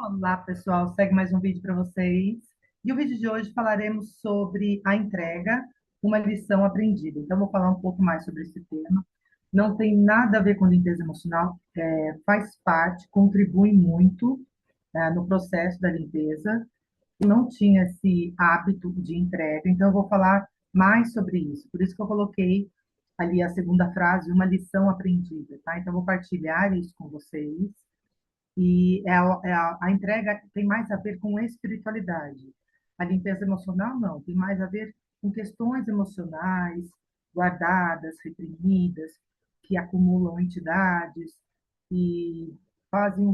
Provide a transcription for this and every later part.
Olá, pessoal. Segue mais um vídeo para vocês. E o vídeo de hoje falaremos sobre a entrega, uma lição aprendida. Então, vou falar um pouco mais sobre esse tema. Não tem nada a ver com limpeza emocional, faz parte, contribui muito, no processo da limpeza. Eu não tinha esse hábito de entrega, então eu vou falar mais sobre isso. Por isso que eu coloquei ali a segunda frase, uma lição aprendida, tá? Então, eu vou partilhar isso com vocês. A entrega tem mais a ver com espiritualidade. A limpeza emocional, não, tem mais a ver com questões emocionais guardadas, reprimidas, que acumulam entidades e fazem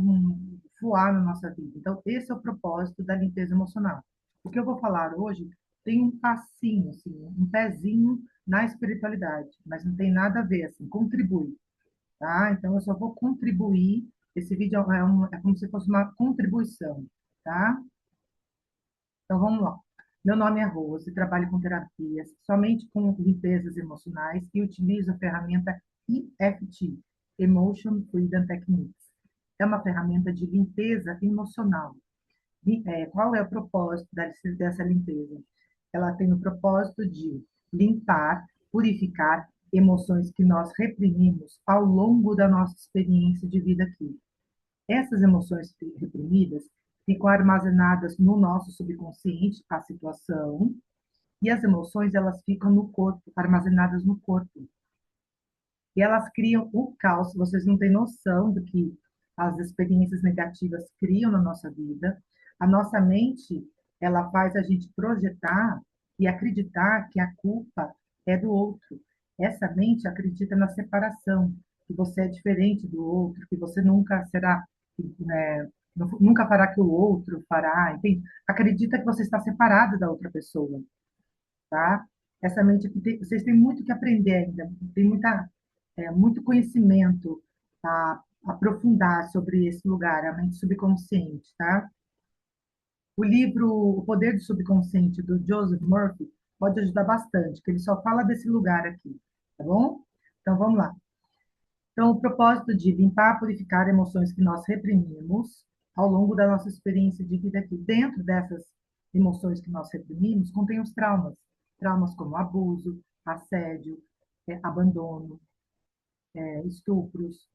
fluir na nossa vida. Então, esse é o propósito da limpeza emocional. O que eu vou falar hoje tem um passinho, assim, um pezinho na espiritualidade, mas não tem nada a ver, assim, contribui, tá? Então, eu só vou contribuir. Esse vídeo é como se fosse uma contribuição, tá? Então, vamos lá. Meu nome é Rose, trabalho com terapias, somente com limpezas emocionais e utilizo a ferramenta EFT, Emotion Freedom Techniques. É uma ferramenta de limpeza emocional. Qual é o propósito dessa limpeza? Ela tem o propósito de limpar, purificar emoções que nós reprimimos ao longo da nossa experiência de vida aqui. Essas emoções reprimidas ficam armazenadas no nosso subconsciente, a situação, e as emoções elas ficam no corpo, armazenadas no corpo. E elas criam o caos. Vocês não têm noção do que as experiências negativas criam na nossa vida. A nossa mente, ela faz a gente projetar e acreditar que a culpa é do outro. Essa mente acredita na separação, que você é diferente do outro, que você nunca será, né, nunca fará que o outro fará, enfim, acredita que você está separado da outra pessoa, tá? Essa mente, vocês têm muito que aprender ainda, tem muito conhecimento a aprofundar sobre esse lugar, a mente subconsciente, tá? O livro O Poder do Subconsciente, do Joseph Murphy, pode ajudar bastante, que ele só fala desse lugar aqui, tá bom? Então, vamos lá. Então, o propósito de limpar, purificar emoções que nós reprimimos ao longo da nossa experiência de vida aqui. Dentro dessas emoções que nós reprimimos, contém os traumas. Traumas como abuso, assédio, abandono, estupros,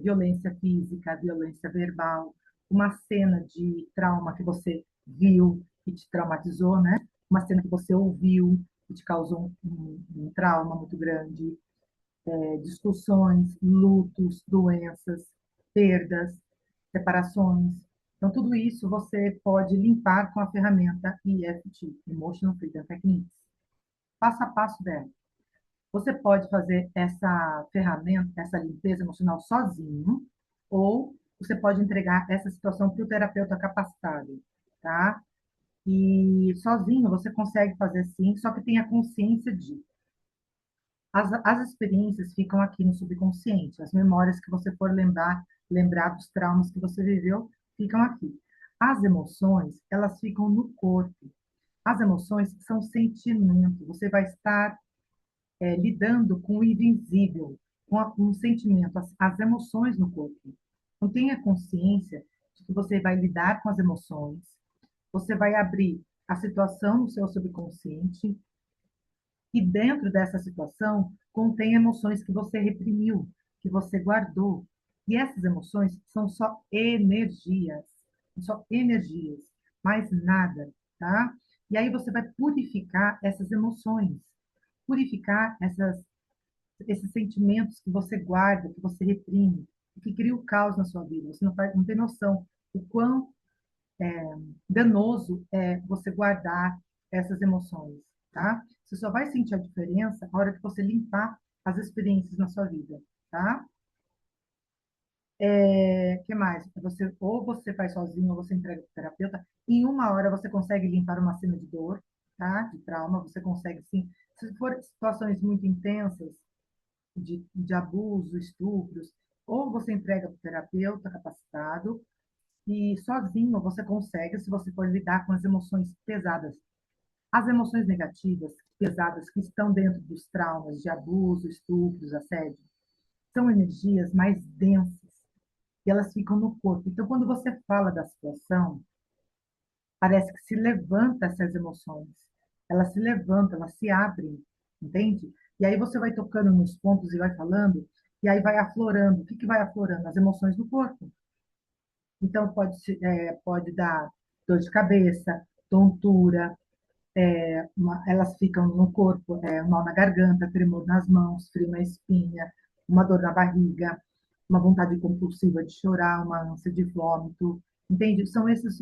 violência física, violência verbal, uma cena de trauma que você viu e te traumatizou, né? Uma cena que você ouviu e te causou um trauma muito grande, discussões, lutos, doenças, perdas, separações. Então, tudo isso você pode limpar com a ferramenta EFT, Emotional Freedom Techniques. Passo a passo dela. Você pode fazer essa ferramenta, essa limpeza emocional sozinho, ou você pode entregar essa situação para o terapeuta capacitado, tá? E sozinho você consegue fazer sim, só que tenha consciência de. As experiências ficam aqui no subconsciente, as memórias que você for lembrar dos traumas que você viveu, ficam aqui. As emoções, elas ficam no corpo. As emoções são sentimento. Você vai estar lidando com o invisível, com um sentimento, as emoções no corpo. Então, tenha consciência de que você vai lidar com as emoções, você vai abrir a situação no seu subconsciente, e dentro dessa situação contém emoções que você reprimiu, que você guardou. E essas emoções são só energias, mais nada, tá? E aí você vai purificar essas emoções, purificar esses sentimentos que você guarda, que você reprime, que cria o caos na sua vida. Você não tem noção o quão danoso é você guardar essas emoções, tá? Você só vai sentir a diferença na hora que você limpar as experiências na sua vida, tá? Que mais? Ou você faz sozinho, ou você entrega para o terapeuta. Em uma hora você consegue limpar uma cena de dor, tá? De trauma, você consegue sim. Se for situações muito intensas, de abuso, estupros, ou você entrega para o terapeuta capacitado, e sozinho você consegue, se você for lidar com as emoções pesadas. As emoções negativas, pesadas, que estão dentro dos traumas de abuso, estupros, assédio, são energias mais densas. e elas ficam no corpo. Então, quando você fala da situação, parece que se levanta essas emoções. Elas se levantam, elas se abrem, entende? E aí você vai tocando nos pontos e vai falando, e aí vai aflorando. O que que vai aflorando? As emoções do corpo. Então, pode dar dor de cabeça, tontura, elas ficam no corpo, um nó na garganta, tremor nas mãos, frio na espinha, uma dor na barriga, uma vontade compulsiva de chorar, uma ânsia de vômito, entende? São esses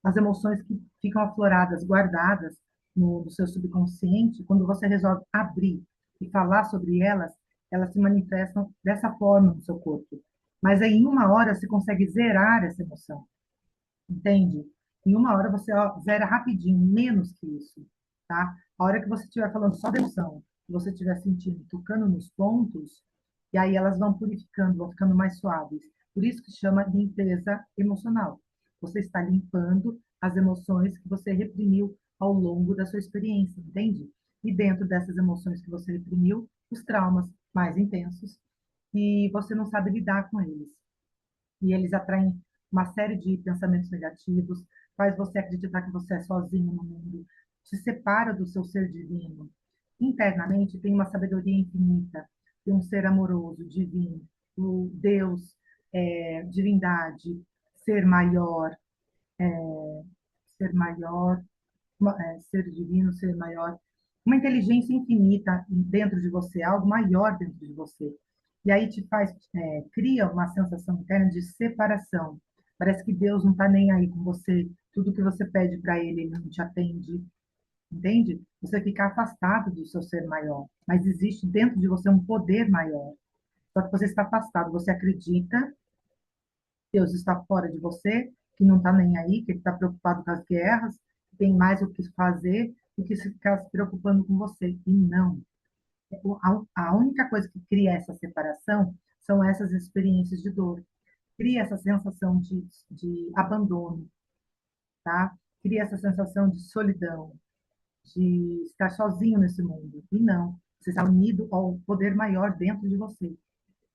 as emoções que ficam afloradas, guardadas no seu subconsciente. Quando você resolve abrir e falar sobre elas, elas se manifestam dessa forma no seu corpo. Mas aí, em uma hora, você consegue zerar essa emoção, entende? Em uma hora você zera rapidinho, menos que isso, tá? A hora que você estiver falando só da emoção, que você estiver sentindo, tocando nos pontos, e aí elas vão purificando, vão ficando mais suaves. Por isso que chama limpeza emocional. Você está limpando as emoções que você reprimiu ao longo da sua experiência, entende? E dentro dessas emoções que você reprimiu, os traumas mais intensos, e você não sabe lidar com eles, e eles atraem uma série de pensamentos negativos, faz você acreditar que você é sozinho no mundo, te separa do seu ser divino. Internamente tem uma sabedoria infinita, tem um ser amoroso, divino, o Deus, divindade, ser maior, ser maior, ser divino, ser maior, uma inteligência infinita dentro de você, algo maior dentro de você. E aí cria uma sensação interna de separação. Parece que Deus não está nem aí com você. Tudo que você pede para Ele, Ele não te atende. Entende? Você fica afastado do seu ser maior. Mas existe dentro de você um poder maior. Só que você está afastado. Você acredita que Deus está fora de você, que não está nem aí, que Ele está preocupado com as guerras, que tem mais o que fazer do que se ficar se preocupando com você. E não. A única coisa que cria essa separação são essas experiências de dor. Cria essa sensação de abandono, tá? Cria essa sensação de solidão, de estar sozinho nesse mundo. E não. Você está unido ao poder maior dentro de você.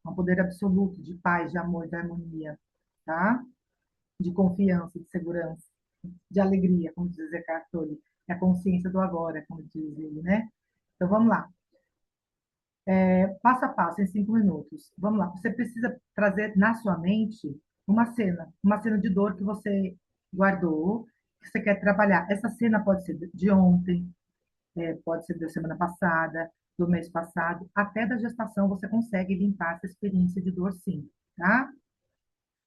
Um poder absoluto de paz, de amor, de harmonia, tá? De confiança, de segurança, de alegria, como diz Eckhart Tolle. É a consciência do agora, como diz ele, né? Então, vamos lá. Passo a passo, em 5 minutos. Vamos lá. Você precisa trazer na sua mente uma cena de dor que você guardou, que você quer trabalhar. Essa cena pode ser de ontem, pode ser da semana passada, do mês passado, até da gestação você consegue limpar essa experiência de dor, sim, tá?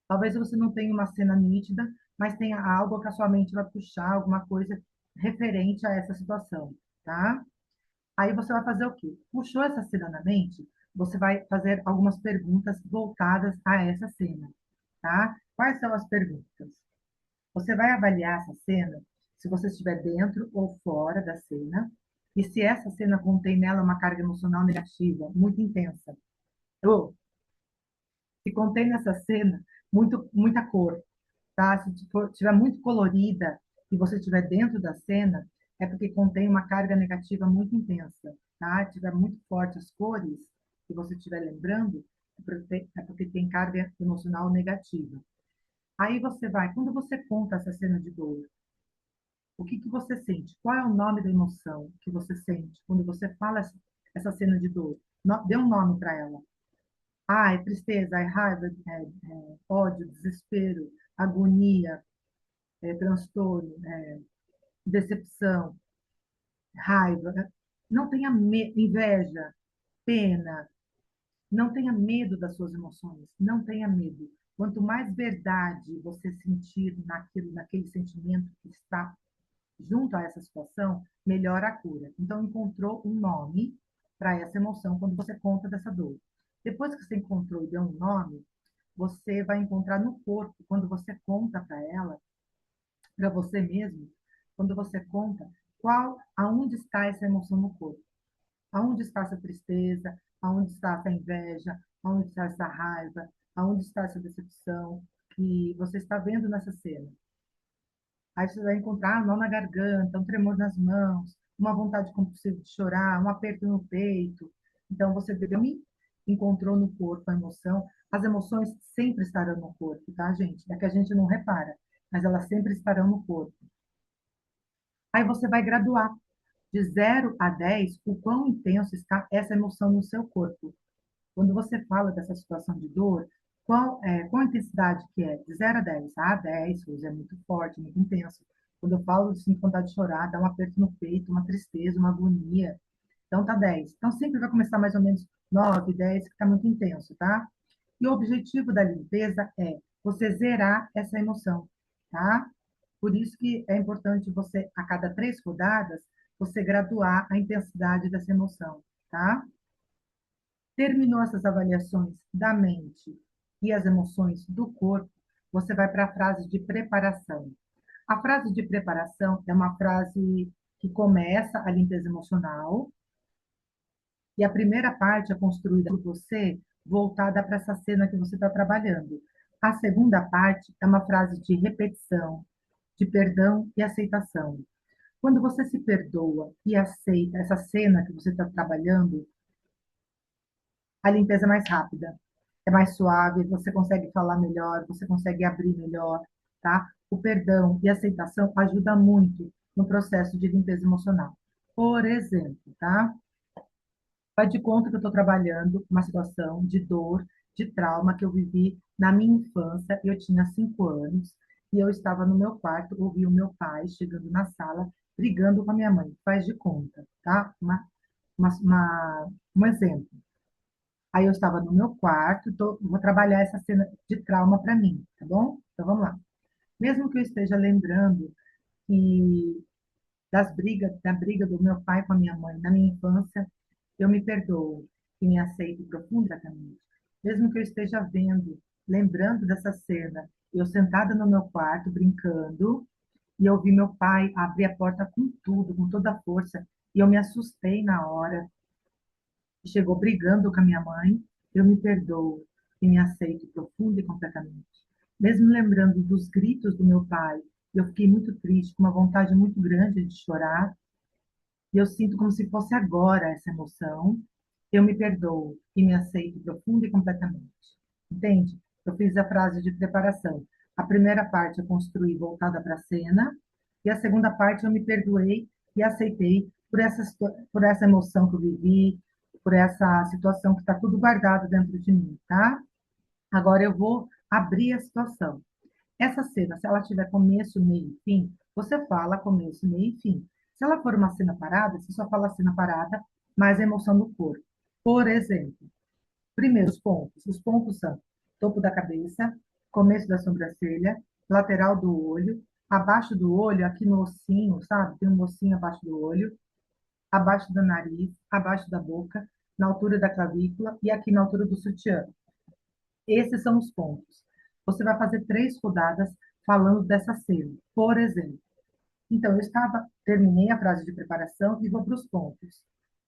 Talvez você não tenha uma cena nítida, mas tenha algo que a sua mente vai puxar, alguma coisa referente a essa situação, tá? Aí você vai fazer o quê? Puxou essa cena na mente, você vai fazer algumas perguntas voltadas a essa cena, tá? Quais são as perguntas? Você vai avaliar essa cena, se você estiver dentro ou fora da cena, e se essa cena contém nela uma carga emocional negativa, muito intensa, ou se contém nessa cena muita cor, tá? Se tiver muito colorida e você estiver dentro da cena, é porque contém uma carga negativa muito intensa, tá? Se tiver muito forte as cores, que você estiver lembrando, é porque tem carga emocional negativa. Aí você vai, quando você conta essa cena de dor, o que que você sente? Qual é o nome da emoção que você sente quando você fala essa cena de dor? Dê um nome para ela. Ah, é tristeza, é raiva, ódio, desespero, agonia, transtorno, decepção, raiva. Não tenha inveja, pena. Não tenha medo das suas emoções. Não tenha medo. Quanto mais verdade você sentir naquele sentimento que está junto a essa situação, melhor a cura. Então, encontrou um nome para essa emoção quando você conta dessa dor. Depois que você encontrou e deu um nome, você vai encontrar no corpo, quando você conta para ela, para você mesmo, quando você conta, aonde está essa emoção no corpo? Aonde está essa tristeza? Aonde está essa inveja? Aonde está essa raiva? Aonde está essa decepção que você está vendo nessa cena? Aí você vai encontrar um nó na garganta, um tremor nas mãos, uma vontade compulsiva de chorar, um aperto no peito. Então, você bebe encontrou no corpo a emoção. As emoções sempre estarão no corpo, tá, gente? É que a gente não repara, mas elas sempre estarão no corpo. Aí você vai graduar de 0 a 10 o quão intenso está essa emoção no seu corpo. Quando você fala dessa situação de dor, qual a intensidade que é? De 0 a 10. Ah, 10, hoje é muito forte, muito intenso. Quando eu falo de sinto vontade de chorar, dá um aperto no peito, uma tristeza, uma agonia. Então tá 10. Então sempre vai começar mais ou menos 9, 10, que está muito intenso, tá? E o objetivo da limpeza é você zerar essa emoção, tá? Por isso que é importante você, a cada 3 rodadas, você graduar a intensidade dessa emoção, tá? Terminou essas avaliações da mente e as emoções do corpo, você vai para a frase de preparação. A frase de preparação é uma frase que começa a limpeza emocional, e a primeira parte é construída por você, voltada para essa cena que você está trabalhando. A segunda parte é uma frase de repetição, de perdão e aceitação. Quando você se perdoa e aceita essa cena que você está trabalhando, a limpeza é mais rápida, é mais suave, você consegue falar melhor, você consegue abrir melhor, tá? O perdão e a aceitação ajuda muito no processo de limpeza emocional. Por exemplo, tá? Faz de conta que eu estou trabalhando uma situação de dor, de trauma que eu vivi na minha infância. Eu tinha 5 anos e eu estava no meu quarto, ouvi o meu pai chegando na sala, brigando com a minha mãe. Faz de conta, tá? Um exemplo. Aí eu estava no meu quarto, vou trabalhar essa cena de trauma para mim, tá bom? Então vamos lá. Mesmo que eu esteja lembrando que da briga do meu pai com a minha mãe na minha infância, eu me perdoo e me aceito profundamente. Mesmo que eu esteja vendo, lembrando dessa cena, eu sentada no meu quarto brincando, e eu vi meu pai abrir a porta com tudo, com toda a força, e eu me assustei na hora, e chegou brigando com a minha mãe, eu me perdoo e me aceito profunda e completamente. Mesmo lembrando dos gritos do meu pai, eu fiquei muito triste, com uma vontade muito grande de chorar, e eu sinto como se fosse agora essa emoção. Eu me perdoo e me aceito profunda e completamente. Entende? Eu fiz a frase de preparação. A primeira parte eu construí voltada para a cena, e a segunda parte eu me perdoei e aceitei por essa emoção que eu vivi, por essa situação que está tudo guardado dentro de mim, tá? Agora eu vou abrir a situação. Essa cena, se ela tiver começo, meio e fim, você fala começo, meio e fim. Se ela for uma cena parada, você só fala cena parada, mais a emoção do corpo. Por exemplo, primeiro, os pontos. Os pontos são topo da cabeça, começo da sobrancelha, lateral do olho, abaixo do olho, aqui no ossinho, sabe? Tem um ossinho abaixo do olho, abaixo do nariz, abaixo da boca, na altura da clavícula e aqui na altura do sutiã. Esses são os pontos. Você vai fazer 3 rodadas falando dessa cena. Por exemplo, então, terminei a frase de preparação e vou para os pontos.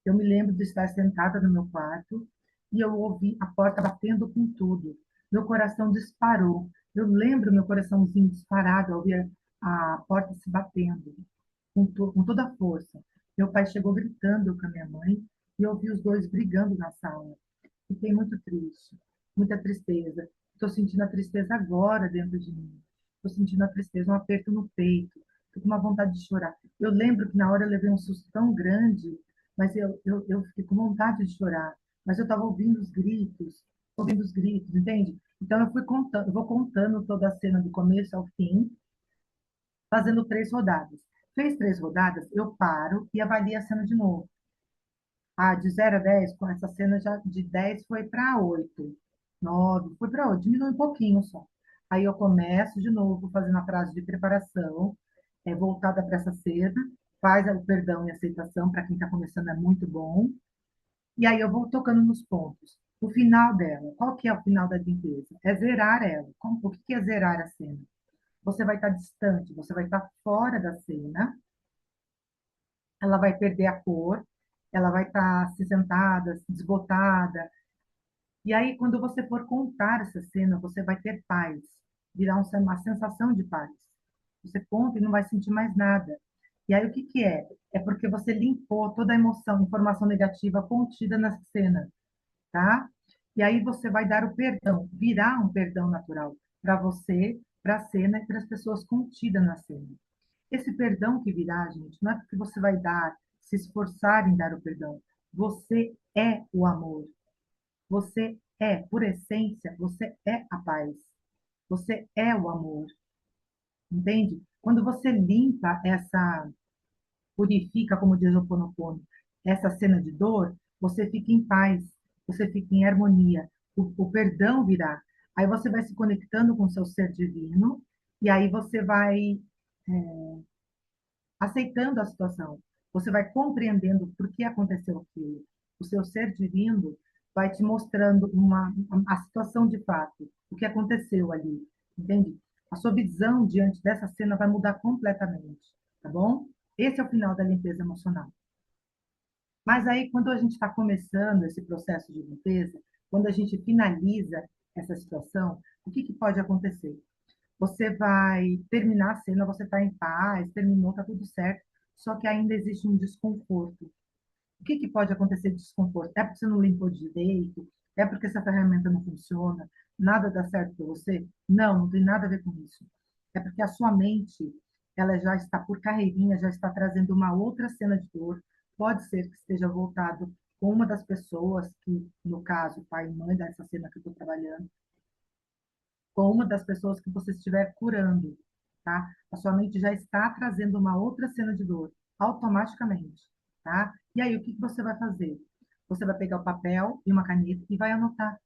Eu me lembro de estar sentada no meu quarto e eu ouvi a porta batendo com tudo. Meu coração disparou. Eu lembro meu coraçãozinho disparado ao ouvir a porta se batendo com toda a força. Meu pai chegou gritando com a minha mãe e eu ouvi os dois brigando na sala. Fiquei muito triste, muita tristeza. Estou sentindo a tristeza agora dentro de mim. Estou sentindo a tristeza, um aperto no peito. Estou com uma vontade de chorar. Eu lembro que na hora eu levei um susto tão grande, mas eu fiquei com vontade de chorar. Mas eu estava ouvindo os gritos, entende? Então eu fui contando, eu vou contando toda a cena do começo ao fim, fazendo 3 rodadas. Fez 3 rodadas, eu paro e avalio a cena de novo. Ah, de 0 a 10, com essa cena já de 10 foi para 8, 9, foi para 8, diminui um pouquinho só. Aí eu começo de novo fazendo a frase de preparação, voltada para essa cena, faz o perdão e aceitação, para quem está começando é muito bom. E aí eu vou tocando nos pontos. O final dela, qual que é o final da limpeza? É zerar ela. O que é zerar a cena? Você vai estar distante, você vai estar fora da cena, ela vai perder a cor, ela vai estar acinzentada, desbotada. E aí, quando você for contar essa cena, você vai ter paz, virá uma sensação de paz. Você conta e não vai sentir mais nada. E aí, o que que é? É porque você limpou toda a emoção, informação negativa contida nessa cena, tá? E aí você vai dar o perdão, virá um perdão natural para você, para a cena e para as pessoas contidas na cena. Esse perdão que virá, gente, não é porque você vai dar, se esforçar em dar o perdão. Você é o amor. Você é, por essência, você é a paz. Você é o amor, entende? Quando você limpa essa, purifica, como diz o Ho Oponopono, essa cena de dor, você fica em paz, você fica em harmonia. O perdão virá. Aí você vai se conectando com o seu ser divino, e aí você vai aceitando a situação. Você vai compreendendo por que aconteceu aquilo. O seu ser divino vai te mostrando a situação de fato, o que aconteceu ali, entende? A sua visão diante dessa cena vai mudar completamente, tá bom? Esse é o final da limpeza emocional. Mas aí, quando a gente está começando esse processo de limpeza, quando a gente finaliza essa situação, o que pode acontecer? Você vai terminar a cena, você está em paz, terminou, está tudo certo, só que ainda existe um desconforto. O que pode acontecer de desconforto? É porque você não limpou direito? É porque essa ferramenta não funciona? Nada dá certo para você? Não, não tem nada a ver com isso. É porque a sua mente, ela já está por carreirinha, já está trazendo uma outra cena de dor. Pode ser que esteja voltado com uma das pessoas, que no caso, pai e mãe dessa cena que eu estou trabalhando, com uma das pessoas que você estiver curando, tá? A sua mente já está trazendo uma outra cena de dor, automaticamente, tá? E aí, o que você vai fazer? Você vai pegar o papel e uma caneta e vai anotar.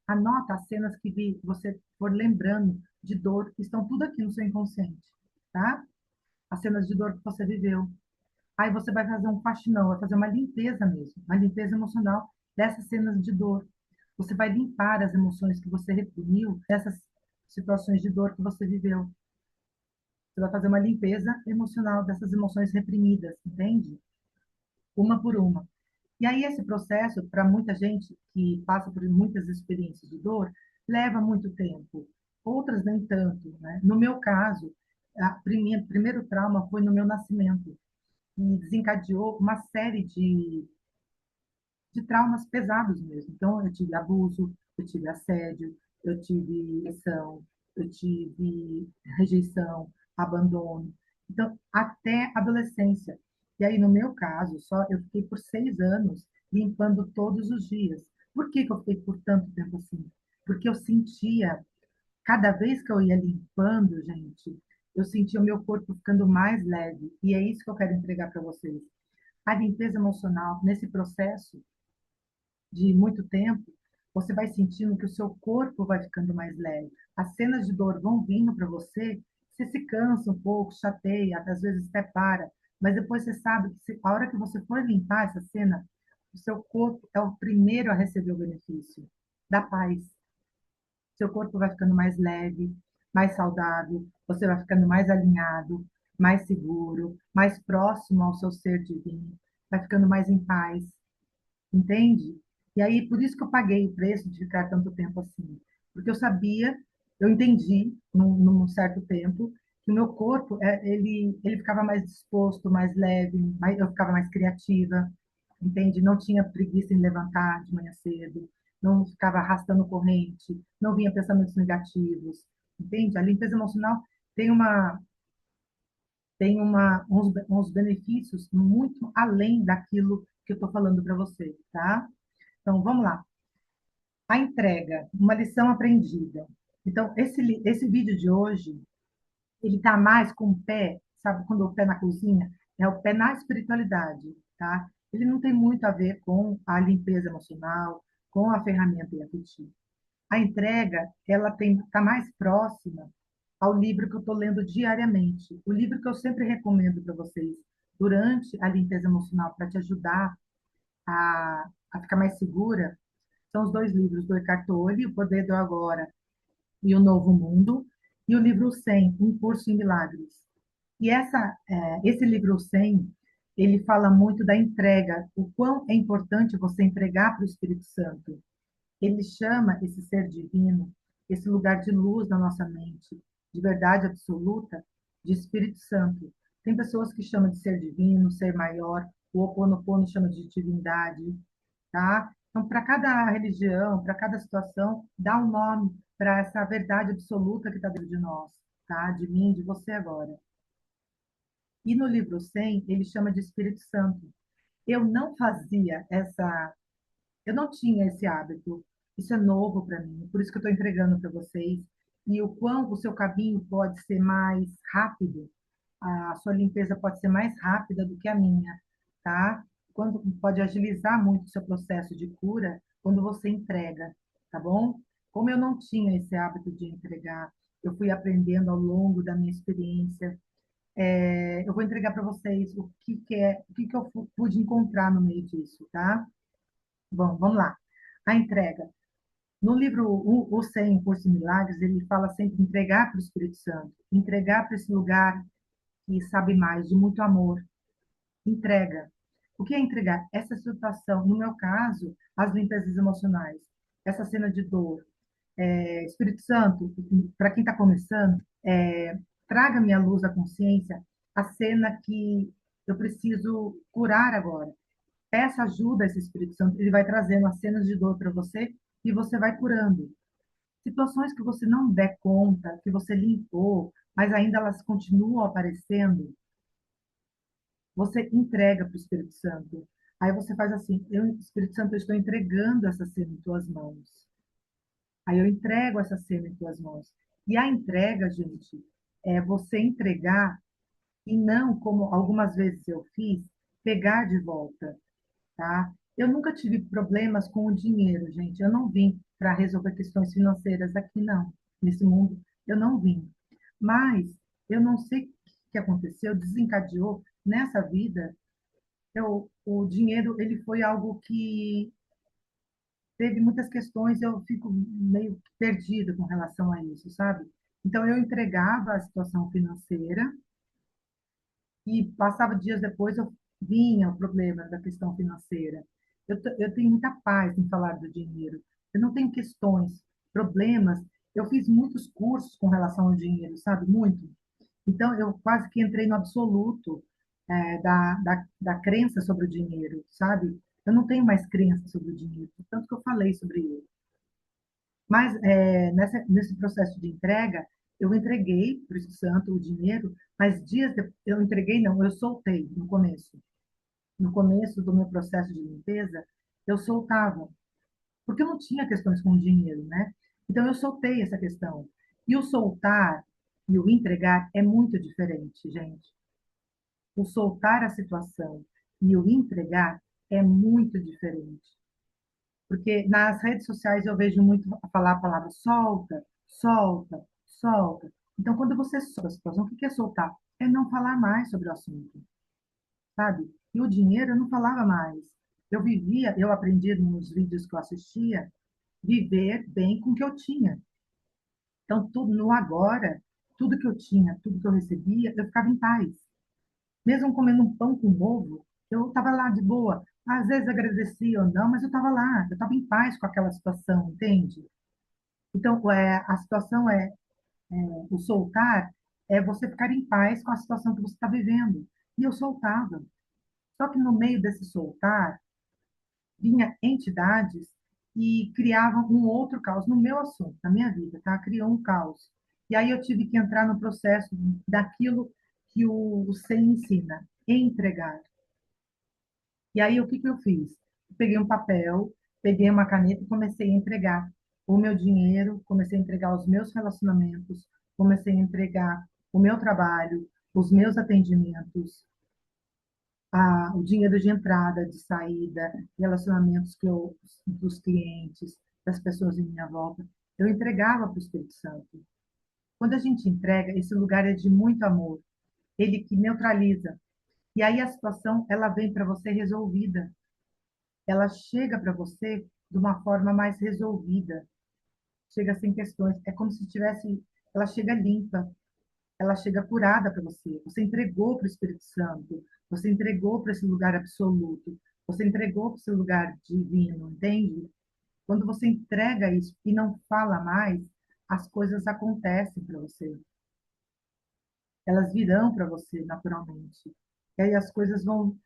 Anota as cenas que você for lembrando de dor, que estão tudo aqui no seu inconsciente, tá? As cenas de dor que você viveu. Aí você vai fazer um faxinão, vai fazer uma limpeza mesmo, uma limpeza emocional dessas cenas de dor. Você vai limpar as emoções que você reprimiu, dessas situações de dor que você viveu. Você vai fazer uma limpeza emocional dessas emoções reprimidas, entende? Uma por uma. E aí esse processo, para muita gente que passa por muitas experiências de dor, leva muito tempo. Outras nem tanto, né? No meu caso, o primeiro trauma foi no meu nascimento e desencadeou uma série de traumas pesados mesmo. Então, eu tive abuso, eu tive assédio, eu tive agressão, eu tive rejeição, abandono. Então, até adolescência. E aí, no meu caso, só eu fiquei por 6 anos limpando todos os dias. Por que que eu fiquei por tanto tempo assim? Porque eu sentia, cada vez que eu ia limpando, gente, eu sentia o meu corpo ficando mais leve. E é isso que eu quero entregar para vocês. A limpeza emocional, nesse processo, de muito tempo, você vai sentindo que o seu corpo vai ficando mais leve. As cenas de dor vão vindo para você, você se cansa um pouco, chateia, às vezes até para, mas depois você sabe que a hora que você for limpar essa cena, o seu corpo é o primeiro a receber o benefício da paz. Seu corpo vai ficando mais leve, mais saudável, você vai ficando mais alinhado, mais seguro, mais próximo ao seu ser divino, vai ficando mais em paz, entende? E aí, por isso que eu paguei o preço de ficar tanto tempo assim. Porque eu sabia, eu entendi, num certo tempo, que o meu corpo, ele ficava mais disposto, mais leve, eu ficava mais criativa, entende? Não tinha preguiça em levantar de manhã cedo, não ficava arrastando corrente, não vinha pensamentos negativos, entende? A limpeza emocional tem uns benefícios muito além daquilo que eu estou falando para você, tá? Então, vamos lá. A entrega, uma lição aprendida. Então, esse vídeo de hoje, ele está mais com o pé, sabe, quando o pé na cozinha, é o pé na espiritualidade, tá? Ele não tem muito a ver com a limpeza emocional, com a ferramenta EFT. A entrega, ela está mais próxima ao livro que eu estou lendo diariamente. O livro que eu sempre recomendo para vocês durante a limpeza emocional, para te ajudar a ficar mais segura, são os dois livros do Eckhart Tolle, O Poder do Agora e O Novo Mundo, e o livro 100, Um Curso em Milagres. E esse livro 100, ele fala muito da entrega, o quão é importante você entregar para o Espírito Santo. Ele chama esse ser divino, esse lugar de luz na nossa mente, de verdade absoluta, de Espírito Santo. Tem pessoas que chamam de ser divino, ser maior, o Ho Oponopono chama de divindade, tá? Então, para cada religião, para cada situação, dá um nome para essa verdade absoluta que está dentro de nós, tá? De mim, de você agora. E no livro 100, ele chama de Espírito Santo. Eu não fazia essa, eu não tinha esse hábito. Isso é novo para mim, por isso que eu estou entregando para vocês. E o quão o seu caminho pode ser mais rápido, a sua limpeza pode ser mais rápida do que a minha, tá? Quando pode agilizar muito o seu processo de cura quando você entrega, tá bom? Como eu não tinha esse hábito de entregar, eu fui aprendendo ao longo da minha experiência. Eu vou entregar para vocês o que que eu pude encontrar no meio disso, tá? Bom, vamos lá. A entrega. No livro O 100 Curso em Milagres, ele fala sempre entregar para o Espírito Santo, entregar para esse lugar que sabe mais, de muito amor. Entrega. O que é entregar? Essa situação, no meu caso, as limpezas emocionais, essa cena de dor. Espírito Santo, para quem está começando, traga-me à luz da consciência a cena que eu preciso curar agora. Peça ajuda a esse Espírito Santo, ele vai trazendo as cenas de dor para você e você vai curando. Situações que você não der conta, que você limpou, mas ainda elas continuam aparecendo, você entrega para o Espírito Santo. Aí você faz assim, Espírito Santo, eu estou entregando essa cena em tuas mãos. Aí eu entrego essa cena em tuas mãos. E a entrega, gente, é você entregar e não, como algumas vezes eu fiz, pegar de volta, tá? Eu nunca tive problemas com o dinheiro, gente. Eu não vim para resolver questões financeiras aqui, não. Nesse mundo, eu não vim. Mas eu não sei o que aconteceu, desencadeou nessa vida. O dinheiro, ele foi algo que teve muitas questões, eu fico meio perdida com relação a isso, sabe? Então, eu entregava a situação financeira e passava dias depois, eu vinha o problema da questão financeira. Eu tenho muita paz em falar do dinheiro. Eu não tenho questões, problemas. Eu fiz muitos cursos com relação ao dinheiro, sabe? Muito. Então, eu quase que entrei no absoluto da crença sobre o dinheiro, sabe? Eu não tenho mais crença sobre o dinheiro, tanto que eu falei sobre ele. Mas nesse processo de entrega, eu entreguei para o Espírito Santo o dinheiro, mas dias depois, eu entreguei, não, eu soltei no começo. No começo do meu processo de limpeza, eu soltava, porque eu não tinha questões com o dinheiro, né? Então eu soltei essa questão. E o soltar e o entregar é muito diferente, gente. O soltar a situação e o entregar é muito diferente. Porque nas redes sociais eu vejo muito falar a palavra solta, solta, solta. Então, quando você solta a situação, o que é soltar? É não falar mais sobre o assunto, sabe? E o dinheiro eu não falava mais. Eu vivia, eu aprendi nos vídeos que eu assistia, viver bem com o que eu tinha. Então, tudo no agora, tudo que eu tinha, tudo que eu recebia, eu ficava em paz. Mesmo comendo um pão com ovo, eu estava lá de boa. Às vezes agradecia ou não, mas eu estava lá, eu estava em paz com aquela situação, entende? Então, a situação o soltar é você ficar em paz com a situação que você está vivendo. E eu soltava. Só que no meio desse soltar, vinha entidades e criavam um outro caos no meu assunto, na minha vida, tá? Criou um caos. E aí eu tive que entrar no processo daquilo que o Sen ensina, entregar. E aí, o que que eu fiz? Peguei um papel, peguei uma caneta e comecei a entregar o meu dinheiro, comecei a entregar os meus relacionamentos, comecei a entregar o meu trabalho, os meus atendimentos, o dinheiro de entrada, de saída, relacionamentos dos clientes, das pessoas em minha volta. Eu entregava para o Espírito Santo. Quando a gente entrega, esse lugar é de muito amor. Ele que neutraliza. E aí a situação, ela vem para você resolvida, ela chega para você de uma forma mais resolvida, chega sem questões. É como se tivesse, ela chega limpa, ela chega curada para você. Você entregou para o Espírito Santo, você entregou para esse lugar absoluto, você entregou para esse lugar divino, entende? Quando você entrega isso e não fala mais, as coisas acontecem para você. Elas virão para você naturalmente. E aí as coisas vão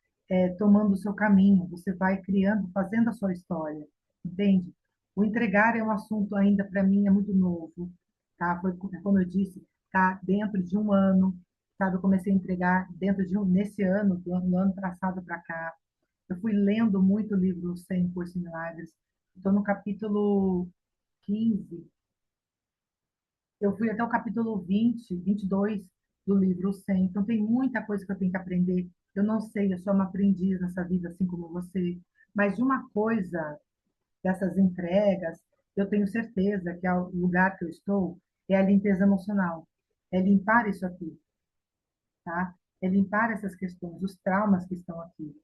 tomando o seu caminho, você vai criando, fazendo a sua história. entende? O entregar é um assunto ainda, para mim, é muito novo, tá? Foi, como eu disse, tá dentro de um ano, sabe? Eu comecei a entregar dentro de nesse ano, do ano passado para cá. Eu fui lendo muito o livro 100 Curso em Milagres. Estou no capítulo 15. Eu fui até o capítulo 22 do livro 100. Então, tem muita coisa que eu tenho que aprender. Eu não sei, eu sou uma aprendiz nessa vida, assim como você. Mas de uma coisa dessas entregas, eu tenho certeza que o lugar que eu estou é a limpeza emocional. É limpar isso aqui, tá? É limpar essas questões, os traumas que estão aqui.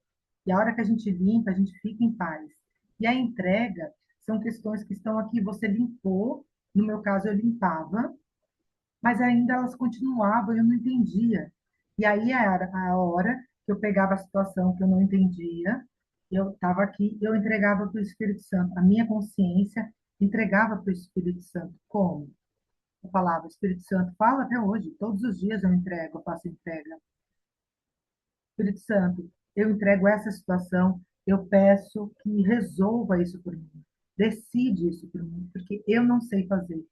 E a hora que a gente limpa, a gente fica em paz. E a entrega são questões que estão aqui, você limpou, no meu caso eu limpava, mas ainda elas continuavam, eu não entendia. E aí era a hora que eu pegava a situação que eu não entendia, eu estava aqui, eu entregava para o Espírito Santo, a minha consciência entregava para o Espírito Santo. Como? Eu falava, Espírito Santo, fala até hoje, todos os dias eu entrego, eu faço entrega. Espírito Santo, eu entrego essa situação, eu peço que resolva isso por mim, decide isso por mim, porque eu não sei fazer.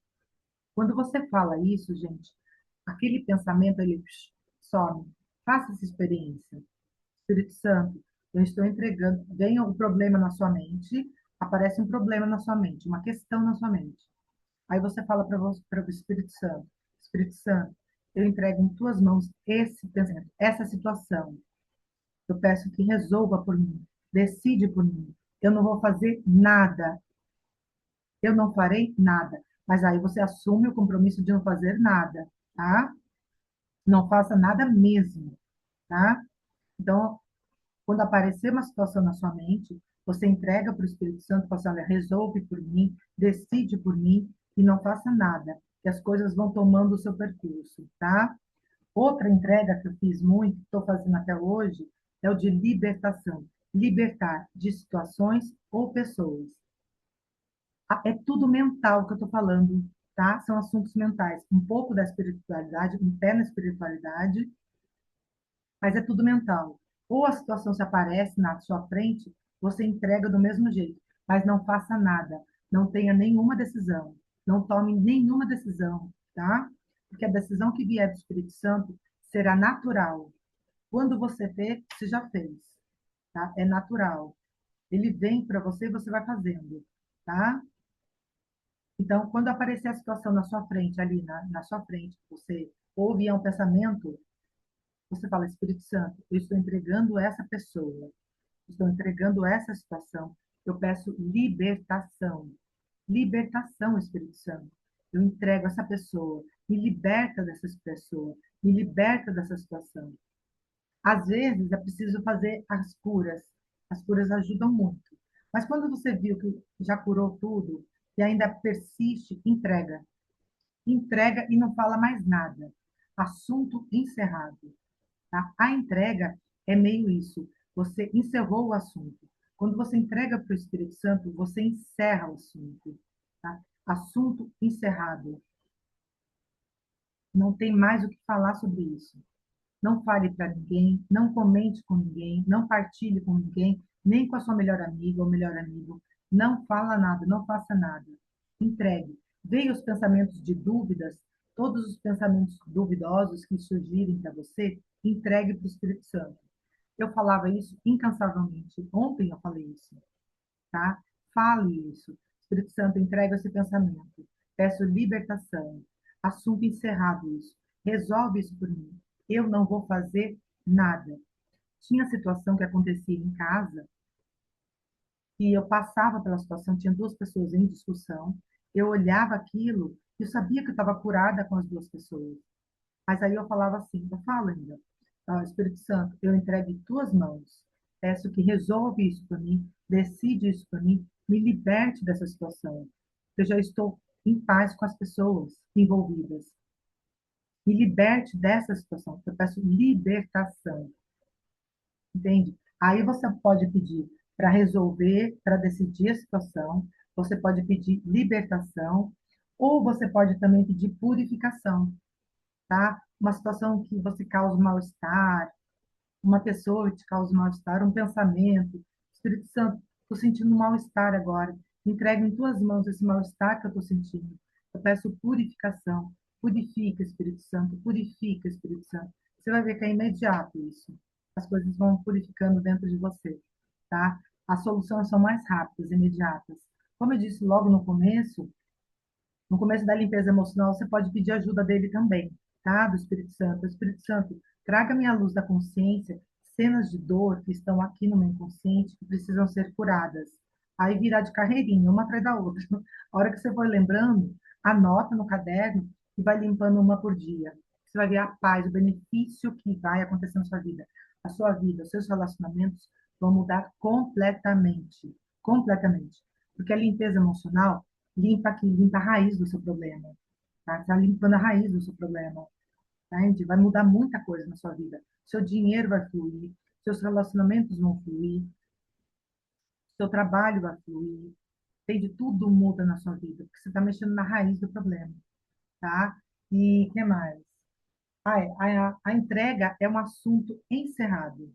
Quando você fala isso, gente, aquele pensamento, ele some. Faça essa experiência. Espírito Santo, eu estou entregando, vem um problema na sua mente, aparece um problema na sua mente, uma questão na sua mente. Aí você fala para o Espírito Santo, eu entrego em tuas mãos esse pensamento, essa situação. Eu peço que resolva por mim, decide por mim. Eu não vou fazer nada, eu não farei nada. Mas aí você assume o compromisso de não fazer nada, tá? Não faça nada mesmo, tá? Então, quando aparecer uma situação na sua mente, você entrega para o Espírito Santo, fala assim, olha, resolve por mim, decide por mim e não faça nada, que as coisas vão tomando o seu percurso, tá? Outra entrega que eu fiz muito, estou fazendo até hoje, é o de libertação. Libertar de situações ou pessoas. É tudo mental que eu estou falando, tá? São assuntos mentais. Um pouco da espiritualidade, um pé na espiritualidade, mas é tudo mental. Ou a situação se aparece na sua frente, você entrega do mesmo jeito, mas não faça nada, não tenha nenhuma decisão, não tome nenhuma decisão, tá? Porque a decisão que vier do Espírito Santo será natural. Quando você vê, você já fez, tá? É natural. Ele vem para você e você vai fazendo, tá? Então, quando aparecer a situação na sua frente, ali na sua frente, você ouve um pensamento, você fala, Espírito Santo, eu estou entregando essa pessoa, estou entregando essa situação, eu peço libertação. Libertação, Espírito Santo. Eu entrego essa pessoa, me liberta dessa pessoa, me liberta dessa situação. Às vezes é preciso fazer as curas ajudam muito. Mas quando você viu que já curou tudo e ainda persiste, entrega. Entrega e não fala mais nada. Assunto encerrado. Tá? A entrega é meio isso. Você encerrou o assunto. Quando você entrega para o Espírito Santo, você encerra o assunto. Tá? Assunto encerrado. Não tem mais o que falar sobre isso. Não fale para ninguém, não comente com ninguém, não partilhe com ninguém, nem com a sua melhor amiga ou melhor amigo. Não fala nada, não faça nada. Entregue. Veja os pensamentos de dúvidas, todos os pensamentos duvidosos que surgirem para você, entregue para o Espírito Santo. Eu falava isso incansavelmente. Ontem eu falei isso, tá? Fale isso. Espírito Santo, entrega esse pensamento. Peço libertação. Assunto encerrado isso. Resolve isso por mim. Eu não vou fazer nada. Tinha situação que acontecia em casa e eu passava pela situação, tinha duas pessoas em discussão, eu olhava aquilo, eu sabia que eu estava curada com as duas pessoas. Mas aí eu falava assim, eu falo ainda, Espírito Santo, eu entrego em tuas mãos, peço que resolve isso para mim, decide isso para mim, me liberte dessa situação. Eu já estou em paz com as pessoas envolvidas. Me liberte dessa situação. Eu peço libertação, entende? Aí você pode pedir para resolver, para decidir a situação, você pode pedir libertação, ou você pode também pedir purificação, tá? Uma situação que você causa mal-estar, uma pessoa que te causa mal-estar, um pensamento. Espírito Santo, estou sentindo um mal-estar agora. Entrego em tuas mãos esse mal-estar que eu estou sentindo. Eu peço purificação. Purifica, Espírito Santo, purifica, Espírito Santo. Você vai ver que é imediato isso. As coisas vão purificando dentro de você, tá? As soluções são mais rápidas, imediatas. Como eu disse logo no começo, no começo da limpeza emocional, você pode pedir ajuda dele também, tá? Do Espírito Santo. O Espírito Santo, traga-me à luz da consciência cenas de dor que estão aqui no meu inconsciente que precisam ser curadas. Aí virá de carreirinha, uma atrás da outra. A hora que você for lembrando, anota no caderno e vai limpando uma por dia. Você vai ver a paz, o benefício que vai acontecer na sua vida. A sua vida, os seus relacionamentos vão mudar completamente. Completamente. Porque a limpeza emocional limpa aqui, limpa a raiz do seu problema, tá? Tá limpando a raiz do seu problema, tá? Gente? Vai mudar muita coisa na sua vida. Seu dinheiro vai fluir, seus relacionamentos vão fluir, seu trabalho vai fluir, tem de tudo muda na sua vida, porque você está mexendo na raiz do problema, tá? E o que mais? A entrega é um assunto encerrado.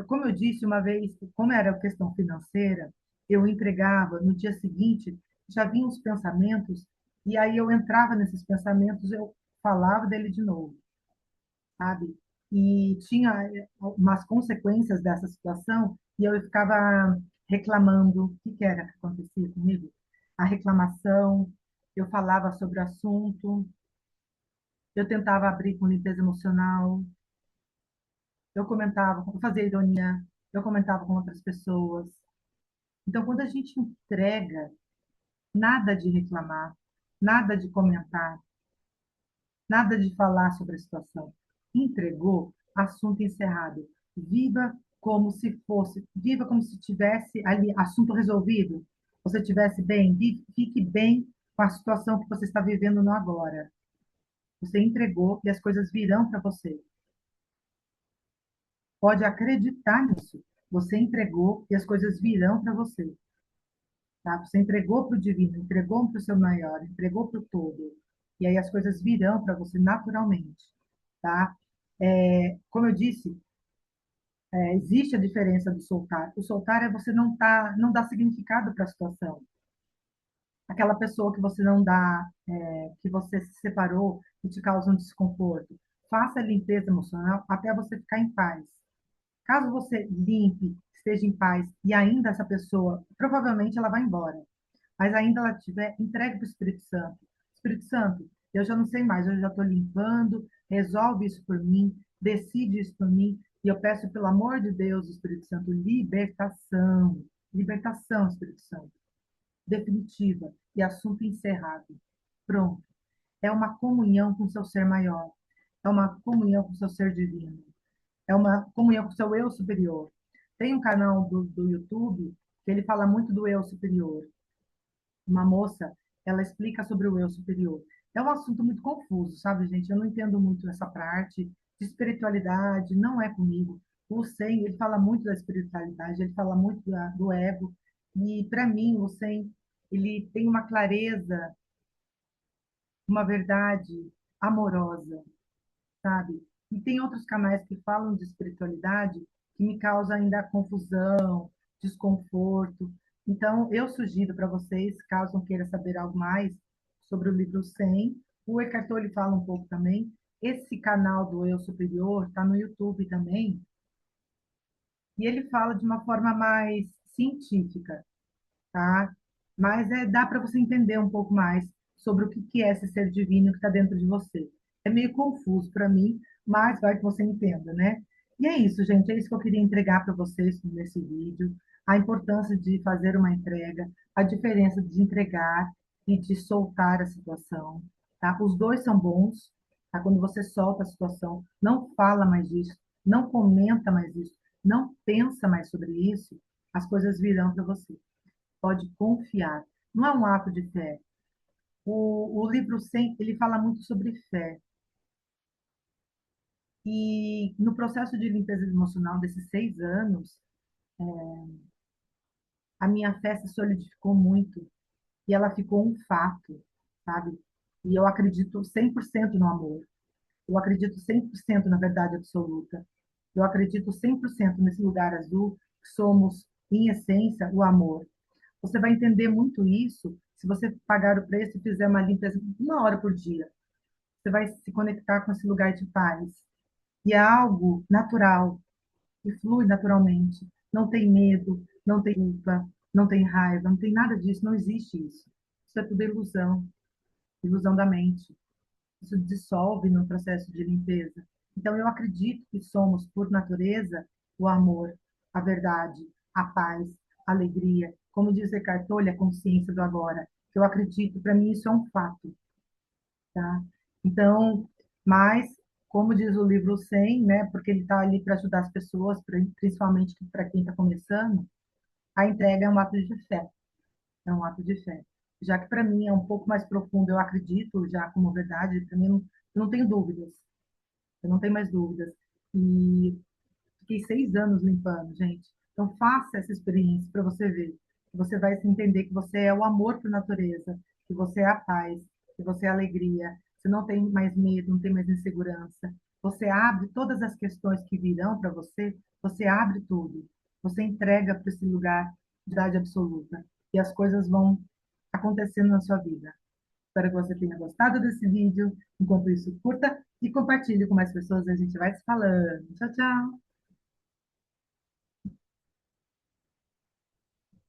Como eu disse uma vez, como era questão financeira, eu entregava, no dia seguinte já vinham os pensamentos, e aí eu entrava nesses pensamentos, eu falava dele de novo, sabe? E tinha umas consequências dessa situação, e eu ficava reclamando. O que que era que acontecia comigo? A reclamação, eu falava sobre o assunto, eu tentava abrir com limpeza emocional, eu comentava, eu fazia ironia, eu comentava com outras pessoas. Então, quando a gente entrega, nada de reclamar, nada de comentar, nada de falar sobre a situação. Entregou, assunto encerrado. Viva como se fosse, viva como se tivesse ali assunto resolvido. Você estivesse bem, fique bem com a situação que você está vivendo no agora. Você entregou e as coisas virão para você. Pode acreditar nisso. Você entregou e as coisas virão para você. Tá? Você entregou para o divino, entregou para o seu maior, entregou para o todo. E aí as coisas virão para você naturalmente, tá? Como eu disse, existe a diferença do soltar. O soltar é você não dar significado para a situação. Aquela pessoa que você não dá, que você se separou e te causa um desconforto. Faça a limpeza emocional até você ficar em paz. Caso você limpe, esteja em paz e ainda essa pessoa, provavelmente ela vai embora, mas ainda ela tiver, entregue para o Espírito Santo. Espírito Santo, eu já não sei mais, eu já estou limpando, resolve isso por mim, decide isso por mim, e eu peço, pelo amor de Deus, Espírito Santo, libertação, libertação, Espírito Santo, definitiva, e assunto encerrado. Pronto. É uma comunhão com o seu ser maior, é uma comunhão com o seu ser divino, é uma comunhão com o seu eu superior. Tem um canal do YouTube que ele fala muito do eu superior. Uma moça, ela explica sobre o eu superior. É um assunto muito confuso, sabe, gente? Eu não entendo muito essa parte de espiritualidade, não é comigo. O Sen, ele fala muito da espiritualidade, ele fala muito do ego, e para mim, o Sen, ele tem uma clareza, uma verdade amorosa, sabe? E tem outros canais que falam de espiritualidade que me causam ainda confusão, desconforto. Então, eu sugiro para vocês, caso não queira saber algo mais sobre o livro 100, o Eckhart Tolle fala um pouco também. Esse canal do Eu Superior está no YouTube também, e ele fala de uma forma mais científica, tá? Mas dá para você entender um pouco mais sobre o que que é esse ser divino que está dentro de você. É meio confuso para mim, mas vai que você entenda, né? E é isso, gente. É isso que eu queria entregar para vocês nesse vídeo. A importância de fazer uma entrega, a diferença de entregar e de soltar a situação, tá? Os dois são bons, tá? Quando você solta a situação, não fala mais disso, não comenta mais isso, não pensa mais sobre isso, as coisas virão para você. Pode confiar. Não é um ato de fé. O livro 100, ele fala muito sobre fé. E no processo de limpeza emocional desses 6 anos, a minha fé se solidificou muito e ela ficou um fato, sabe? E eu acredito 100% no amor. Eu acredito 100% na verdade absoluta. Eu acredito 100% nesse lugar azul que somos, em essência, o amor. Você vai entender muito isso se você pagar o preço e fizer uma limpeza 1 hora por dia. Você vai se conectar com esse lugar de paz. E é algo natural, que flui naturalmente. Não tem medo, não tem culpa, não tem raiva, não tem nada disso, não existe isso. Isso é tudo ilusão, ilusão da mente. Isso dissolve no processo de limpeza. Então, eu acredito que somos, por natureza, o amor, a verdade, a paz, a alegria. Como diz Eckhart Tolle, a consciência do agora. Eu acredito, para mim, isso é um fato, tá? Então, mas, como diz o livro 100, né, porque ele está ali para ajudar as pessoas, principalmente para quem está começando, a entrega é um ato de fé, é um ato de fé. Já que para mim é um pouco mais profundo, eu acredito já como verdade, para mim eu não tenho dúvidas, eu não tenho mais dúvidas. E fiquei 6 anos limpando, gente. Então faça essa experiência para você ver. Você vai se entender que você é o amor por natureza, que você é a paz, que você é a alegria. Você não tem mais medo, não tem mais insegurança. Você abre todas as questões que virão para você, você abre tudo. Você entrega para esse lugar de verdade absoluta. E as coisas vão acontecendo na sua vida. Espero que você tenha gostado desse vídeo. Enquanto isso, curta e compartilhe com mais pessoas. A gente vai se falando. Tchau, tchau.